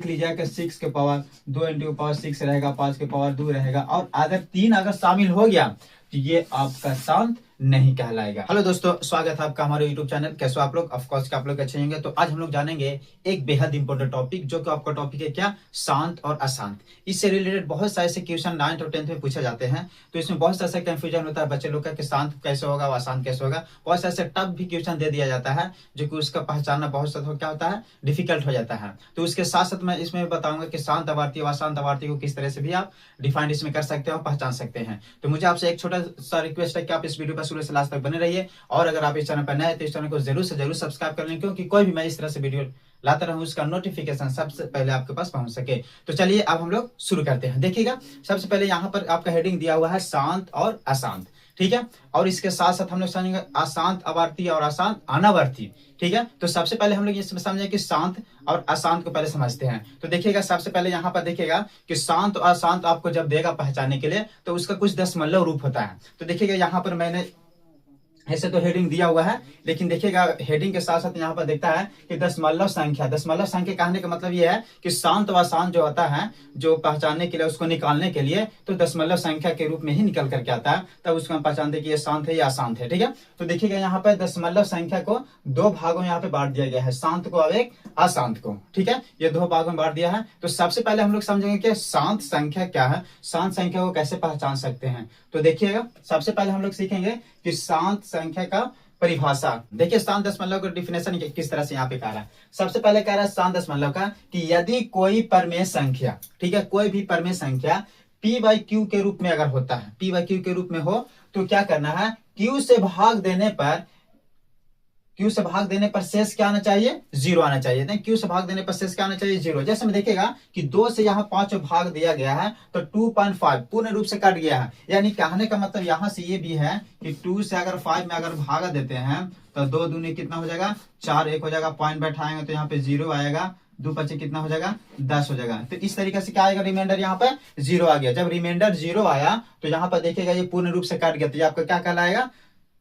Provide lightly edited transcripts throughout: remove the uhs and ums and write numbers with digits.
लीजिए कि 6 के पावर 2 इंटू पावर 6 रहेगा, 5 के पावर 2 रहेगा, और अगर 3 अगर शामिल हो गया तो ये आपका शांत नहीं कहलाएगा। हेलो दोस्तों, स्वागत है आपका हमारे YouTube चैनल। कैसे हो आप लोग? ऑफ कोर्स आप लोग अच्छे होंगे। तो आज हम लोग जानेंगे एक बेहद इंपॉर्टेंट टॉपिक, जो कि आपका टॉपिक है क्या? शांत और अशांत। इससे रिलेटेड बहुत सारे से क्वेश्चन 9th और 10th में पूछे जाते हैं। तो इसमें बहुत सारा कंफ्यूजन होता है बच्चे लोग का कि शांत कैसे होगा और अशांत कैसे होगा। बहुत सारे टफ भी क्वेश्चन दे दिया जाता है, जो कि उसका पहचानना बहुत सारा क्या होता है, डिफिकल्ट हो जाता है। तो उसके साथ साथ मैं इसमें बताऊंगा कि शांत आवर्ती और अशांत आवर्ती को किस तरह से भी आप डिफाइन इसमें कर सकते हैं और पहचान सकते हैं। तो मुझे आपसे एक छोटा सा रिक्वेस्ट है कि आप इस वीडियो पर शुरू से लास्ट तक बने रहिए, और अगर आप इस चैनल पर नए हैं तो इस चैनल को जरूर से जरूर सब्सक्राइब कर लें, क्योंकि कोई भी मैं इस तरह से वीडियो लाता रहूं उसका नोटिफिकेशन सबसे पहले आपके पास पहुंच सके। तो चलिए अब हम लोग शुरू करते हैं। देखिएगा, सबसे पहले यहाँ पर आपका हेडिंग दिया हुआ है शांत और अशांत, ठीक है। और इसके साथ साथ हम लोग समझेंगे अशांत आवर्ती और अशांत अनावर्ती, ठीक है। तो सबसे पहले हम लोग ये समझेंगे कि शांत और अशांत को पहले समझते हैं। तो देखिएगा, सबसे पहले यहाँ पर देखिएगा कि शांत और अशांत आपको जब देगा पहचानने के लिए, तो उसका कुछ दशमलव रूप होता है। तो देखिएगा, यहाँ पर मैंने ऐसे तो हेडिंग दिया हुआ है, लेकिन देखिएगा हेडिंग के साथ साथ यहाँ पर देखता है कि दशमलव संख्या। दशमलव संख्या कहने का मतलब ये है कि शांत व अशांत जो होता है, जो पहचानने के लिए, उसको निकालने के लिए तो दशमलव संख्या के रूप में ही निकल करके आता है, तब उसको हम पहचानते कि ये शांत है या अशांत है, ठीक है। तो देखिएगा, यहाँ पर दशमलव संख्या को दो भागों में यहाँ पे बांट दिया गया है, शांत को और एक अशांत को, ठीक है। ये दो भागों में बांट दिया है। तो सबसे पहले हम लोग समझेंगे कि शांत संख्या क्या है, शांत संख्या को कैसे पहचान सकते हैं। तो देखिएगा, सबसे पहले हम लोग सीखेंगे कि शांत संख्या का परिभाषा। देखिए, शांत दशमलव का डिफिनेशन किस तरह से यहाँ पे कह रहा है। सबसे पहले कह रहा है शांत दशमलव का कि यदि कोई परमेय संख्या, ठीक है, कोई भी परमेय संख्या p/q के रूप में अगर होता है, p/q के रूप में हो, तो क्या करना है, q से भाग देने पर शेष क्या आना चाहिए? 0 आना चाहिए। q से भाग देने पर शेष क्या आना चाहिए? 0। जैसे में देखिएगा कि 2 से यहाँ 5 भाग दिया गया है, तो 2.5 पूर्ण रूप से कट गया है। यानी कहने का मतलब यहाँ से ये भी है कि 2 से अगर 5 में अगर भागा देते हैं, तो 2 दूनी कितना हो जाएगा? 4, 1 हो जाएगा, पॉइंट बैठाएंगे तो यहाँ पे 0 आएगा, 2 5 कितना हो जाएगा? 10 हो जाएगा। तो इस तरीके से क्या आएगा? रिमाइंडर यहाँ पे 0 आ गया। जब रिमाइंडर 0 आया तो यहाँ पर देखिएगा ये पूर्ण रूप से कट गया, तो ये आपका क्या कहलाएगा?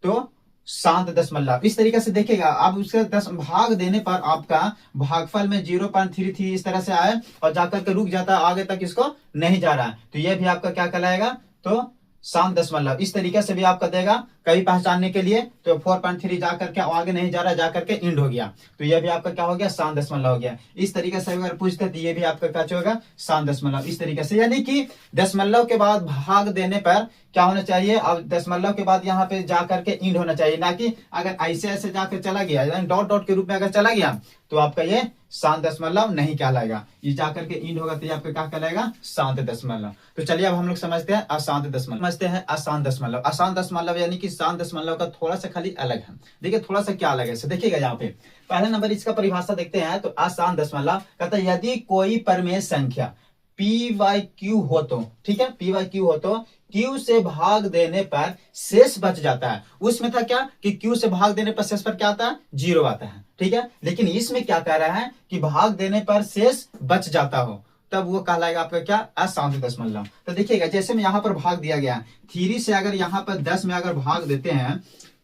तो शांत दशमलव। इस तरीके से देखिएगा, अब उसके 10 भाग देने पर आपका भागफल में 0.33 इस तरह से आए और जाकर के रुक जाता है, आगे तक इसको नहीं जा रहा है, तो यह भी आपका क्या कहलाएगा? तो शांत दशमलव। इस तरीके से भी आपका देगा कभी पहचानने के लिए, तो 4.3 जाकर के आगे नहीं जा रहा, जाकर के इंड हो गया, तो यह भी आपका क्या हो गया? शांत दशमलव हो गया। इस तरीके से अगर पूछते तो ये भी आपका क्या होगा? शांत दशमलव। इस तरीके से, यानी कि दशमलव के बाद भाग देने पर क्या होना चाहिए? अब दशमलव के बाद यहाँ पे जाकर के इंड होना चाहिए, ना कि अगर ऐसे ऐसे जाकर चला गया, यानी डॉट डॉट के रूप में अगर चला गया, तो आपका ये शांत दशमलव नहीं कहलाएगा। ये जाकर के इंड होगा तो ये आपका क्या कहलाएगा? शांत दशमलव। तो चलिए अब हम लोग समझते हैं अशांत दशमलव। समझते हैं अशांत दशमलव। अशांत दशमलव यानी कि शांत दशमलव का थोड़ा सा खाली अलग है। देखिए थोड़ा सा क्या अलग है, देखिएगा यहाँ पे पहला नंबर इसका परिभाषा देखते हैं। तो अशांत दशमलव कहता है यदि कोई परमेय संख्या p/q हो तो, ठीक है, p/q हो तो q से भाग देने पर शेष बच जाता है। उसमें था क्या कि q से भाग देने पर शेष पर क्या आता है? 0 आता है, ठीक है। लेकिन इसमें क्या कह रहा है कि भाग देने पर शेष बच जाता हो, तब वो कहलाएगा आपका क्या? अशांत दशमलव। तो देखिएगा, जैसे में यहाँ पर भाग दिया गया 3 से अगर यहाँ पर 10 में अगर भाग देते हैं,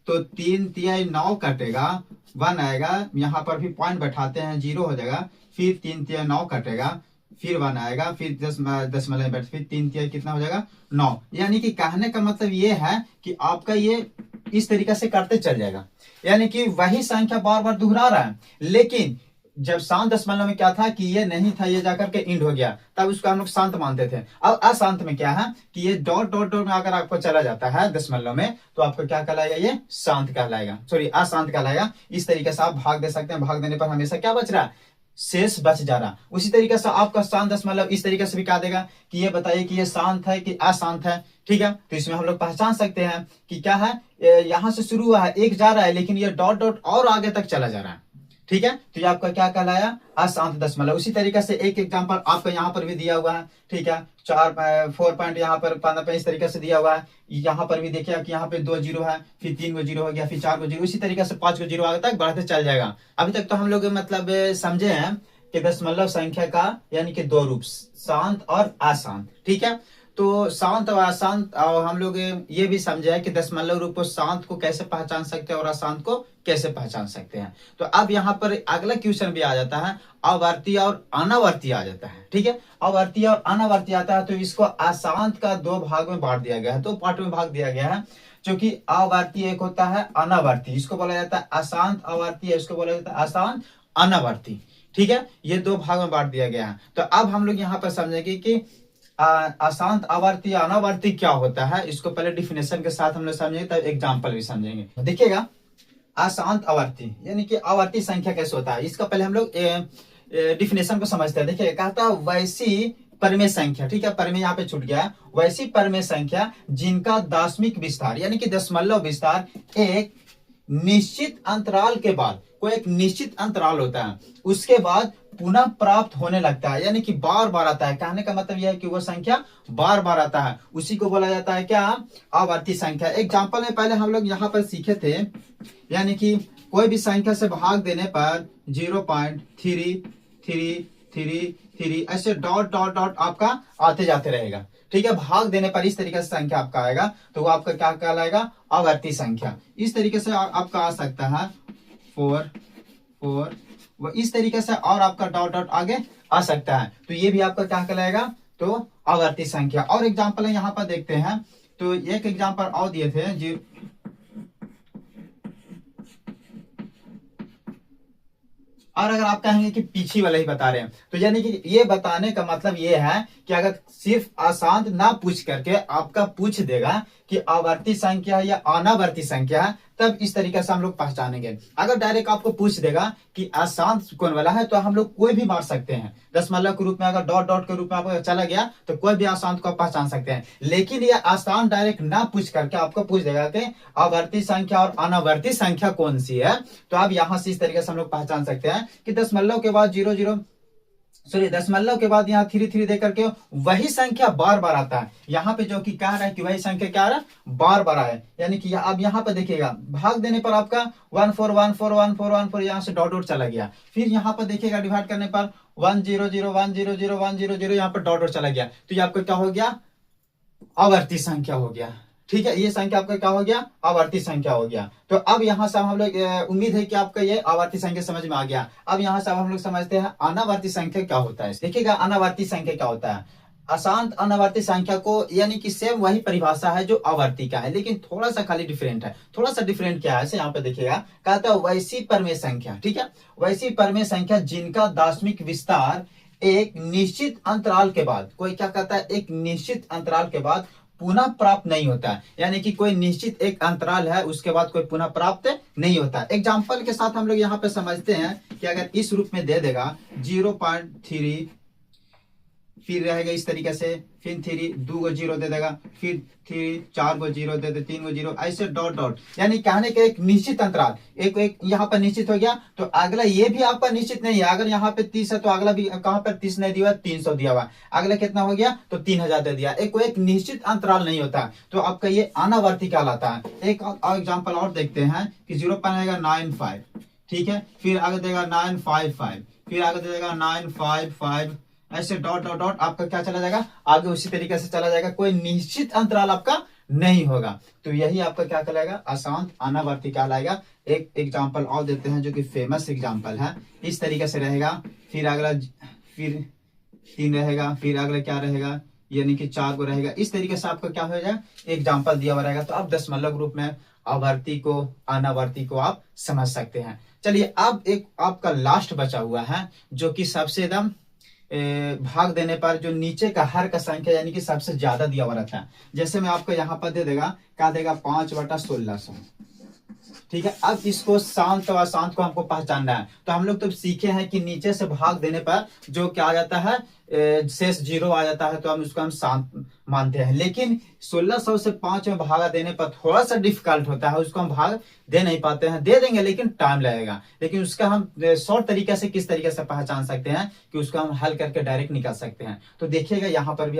तो 3 तिहाई 9 कटेगा, 1 आएगा, यहाँ पर भी पॉइंट बैठाते हैं, 0 हो जाएगा, फिर 3 तिहाई 9 कटेगा, फिर 1 आएगा, फिर 10 दशमलव बैठ, फिर 3 तिहाई कितना हो जाएगा? 9। यानी कि कहने का मतलब ये है कि आपका ये इस तरीके से करते चल जाएगा, यानी कि वही संख्या बार बार दोहरा रहा है। लेकिन जब शांत दशमलव में क्या था कि ये नहीं था, ये जाकर के इंड हो गया, तब उसको हम लोग शांत मानते थे। अब अशांत में क्या है कि ये डॉट डॉट डॉट में अगर आपको चला जाता है दशमलव में, तो आपको क्या कहलाएगा? ये शांत कहलाएगा, सॉरी अशांत कहलाएगा। इस तरीके से आप भाग दे सकते हैं, भाग देने पर हमेशा क्या बच रहा है? शेष बच जा रहा। उसी तरीके से आपका शांत दशमलव इस तरीके से भी कहा देगा कि ये बताइए कि ये शांत है कि अशांत है, ठीक है। तो इसमें हम लोग पहचान सकते हैं कि क्या है, यहां से शुरू हुआ है, 1 जा रहा है, लेकिन ये डॉट डॉट और आगे तक चला जा रहा है, ठीक है। तो ये आपका क्या कहलाया? अशांत दशमलव। उसी तरीके से एक एग्जांपल आपका यहाँ पर भी दिया हुआ है, ठीक है, 4 पॉइंट यहाँ पर 15 पे इस तरीके से दिया हुआ है। यहाँ पर भी देखिए कि यहाँ पे 2 0 है, फिर 3 गो 0 हो गया, फिर 4 गो 0, इसी तरीके से 5 गो 0 आगे तक बढ़ते चल जाएगा। अभी तक तो हम लोग मतलब समझे हैं कि दशमलव संख्या का यानी कि 2 रूप, शांत और अशांत, ठीक है। तो शांत और अशांत, और हम लोग ये भी समझे है कि दशमलव रूप को शांत को कैसे पहचान सकते हैं और अशांत को कैसे पहचान सकते हैं। तो अब यहाँ पर अगला क्वेश्चन भी आ जाता है, आवर्ती और अनावर्ती आ जाता है। ठीक है, आवर्ती और अनावर्ती आता है, तो इसको अशांत का दो भाग में बांट दिया गया है, दो पार्ट में भाग दिया गया है। जो कि आवर्ती एक होता है अनावर्ती, इसको बोला जाता है अशांत आवर्ती है, इसको बोला जाता है अशांत अनावर्ती। ठीक है, ये दो भाग में बांट दिया गया है। तो अब हम लोग यहाँ पर समझेंगे कि अशांत आवर्ती अनावर्ती क्या होता है। इसको पहले डिफिनेशन के साथ हम लोग समझेंगे, तब एग्जाम्पल भी समझेंगे। देखिएगा, अशांत आवर्ती यानी कि आवर्ती संख्या कैसे होता है, इसका पहले हम लोग डिफिनेशन को समझते हैं। देखिए, कहता है वैसी परिमेय संख्या, ठीक है, परिमेय यहाँ पे छूट गया है, वैसी परिमेय संख्या जिनका दशमिक विस्तार यानी कि दशमलव विस्तार एक निश्चित अंतराल के बाद, कोई एक निश्चित अंतराल होता है, उसके बाद पुनः प्राप्त होने लगता है, यानी कि बार बार आता है। कहने का मतलब यह है कि वो संख्या बार बार आता है, उसी को बोला जाता है क्या, आवर्ती संख्या। एग्जाम्पल में पहले हम लोग यहाँ पर सीखे थे, यानी कि कोई भी संख्या से भाग देने पर 0.3333 ऐसे डॉट डॉट डॉट आपका आते जाते रहेगा। ठीक है, भाग देने पर इस तरीके से संख्या आपका आएगा, तो वो आपका क्या कहलाएगा, आवर्ती संख्या। इस तरीके से आपका आ सकता है 4 वो इस तरीके से, और आपका डॉट डॉट आगे आ सकता है, तो ये भी आपका क्या कहलाएगा, तो आवर्ती संख्या। और एग्जाम्पल यहाँ पर देखते हैं, तो एक एग्जाम्पल और दिए थे और अगर आप कहेंगे कि पीछे वाला ही बता रहे हैं, तो यानी कि ये बताने का मतलब ये है कि अगर सिर्फ अशांत ना पूछ करके आपका पूछ देगा कि आवर्ती संख्या या अनावर्ती संख्या है, तब इस तरीके से हम लोग पहचानेंगे। अगर डायरेक्ट आपको पूछ देगा कि अशांत कौन वाला है, तो हम लोग कोई भी मार सकते हैं, दशमलव के रूप में अगर डॉट डॉट के रूप में आपको चला गया तो कोई भी अशांत को पहचान सकते हैं। लेकिन ये अशांत डायरेक्ट ना पूछ करके आपको पूछ देगा कि आवर्ती संख्या और अनावर्ती संख्या कौन सी है, तो आप यहां से इस तरीके से हम लोग पहचान सकते हैं कि दशमलव के बाद 00 दशमलव के बाद यहाँ 33 देकर के वही संख्या बार बार आता है। यहाँ पे जो कि कह रहा है कि वही संख्या क्या रहा है, बार बार आए, यानी कि अब यहाँ पे देखिएगा, भाग देने पर आपका 14141414 यहाँ से डॉट डॉट चला गया। फिर यहाँ पर देखिएगा, डिवाइड करने पर 1000100 यहाँ पर डॉट डॉट चला गया, तो ये आपका क्या हो गया, आवर्ती संख्या हो गया। ठीक है, ये संख्या आपका क्या हो गया, आवर्ती संख्या हो गया। तो अब यहाँ से हम लोग, उम्मीद है कि आपका ये आवर्ती संख्या समझ में आ गया। अब यहाँ से हम लोग समझते हैं अनावर्ती संख्या क्या होता है। देखिएगा, अनावर्ती संख्या क्या होता है, अशांत अनावर्ती संख्या को, यानी कि सेम वही परिभाषा है जो आवर्ती का है, लेकिन थोड़ा सा खाली डिफरेंट है। थोड़ा सा डिफरेंट क्या है, यहाँ पे देखिएगा, कहता है वैसी परिमेय संख्या। ठीक है, वैसी परिमेय संख्या जिनका दशमिक विस्तार एक निश्चित अंतराल के बाद, कोई क्या कहता है, एक निश्चित अंतराल के बाद पुनः प्राप्त नहीं होता है, यानी कि कोई निश्चित एक अंतराल है, उसके बाद कोई पुनः प्राप्त नहीं होता। एग्जाम्पल के साथ हम लोग यहाँ पे समझते हैं कि अगर इस रूप में दे देगा 0.3, फिर रहेगा इस तरीके से, फिर 3 2 गो 0 दे देगा, फिर 3 4 गो 0 दे दे, 3 गो 0, ऐसे डॉट डॉट, यानी कहने के एक निश्चित अंतराल, एक यहाँ पर निश्चित हो गया, तो अगला ये भी आपका निश्चित नहीं है। अगर यहाँ पे 30 है तो अगला भी कहाँ पर 30 नहीं दिया, 300 दिया हुआ, अगला कितना हो गया, तो 3000 दे दिया। एक निश्चित अंतराल नहीं होता, तो आपका ये अनावर्ती कहलाता है। एक एग्जाम्पल और देखते हैं कि 0 पाएगा 95, ठीक है, फिर आगे देगा 955, फिर आगे देगा 955, ऐसे डॉट डॉट डॉट आपका क्या चला जाएगा, आगे उसी तरीके से चला जाएगा, कोई निश्चित अंतराल आपका नहीं होगा। तो यही आपका क्या कहलाएगा, अशांत अनावर्ती कहलाएगा। एक एग्जांपल और देते हैं जो कि फेमस एग्जांपल है, इस तरीके से रहेगा, फिर अगला, फिर 3 रहेगा, फिर अगला क्या रहेगा, यानी कि 4 को रहेगा। इस तरीके से आपका क्या हो जाएगा, एग्जाम्पल दिया हुआ रहेगा। तो आप दशमलव रूप में आवर्ती को अनावर्ती को आप समझ सकते हैं। चलिए, अब एक आपका लास्ट बचा हुआ है, जो कि सबसे एकदम भाग देने पर जो नीचे का हर का संख्या, यानी कि सबसे ज्यादा दिया हुआ रहता है। जैसे मैं आपको यहाँ पर दे देगा, क्या देगा, 5/1600। ठीक है, अब इसको शांत और अशांत को हमको पहचानना है। तो हम लोग तो सीखे हैं कि नीचे से भाग देने पर जो क्या आ जाता है, शेष 0 आ जाता है, तो हम उसको हम शांत मानते हैं। लेकिन 1600 से 5 में भागा देने पर थोड़ा सा डिफिकल्ट होता है, उसको हम भाग दे नहीं पाते हैं, दे देंगे लेकिन टाइम लगेगा। लेकिन उसका हम शॉर्ट तरीके से किस तरीके से पहचान सकते हैं कि उसको हम हल करके डायरेक्ट निकाल सकते हैं। तो देखिएगा यहाँ पर भी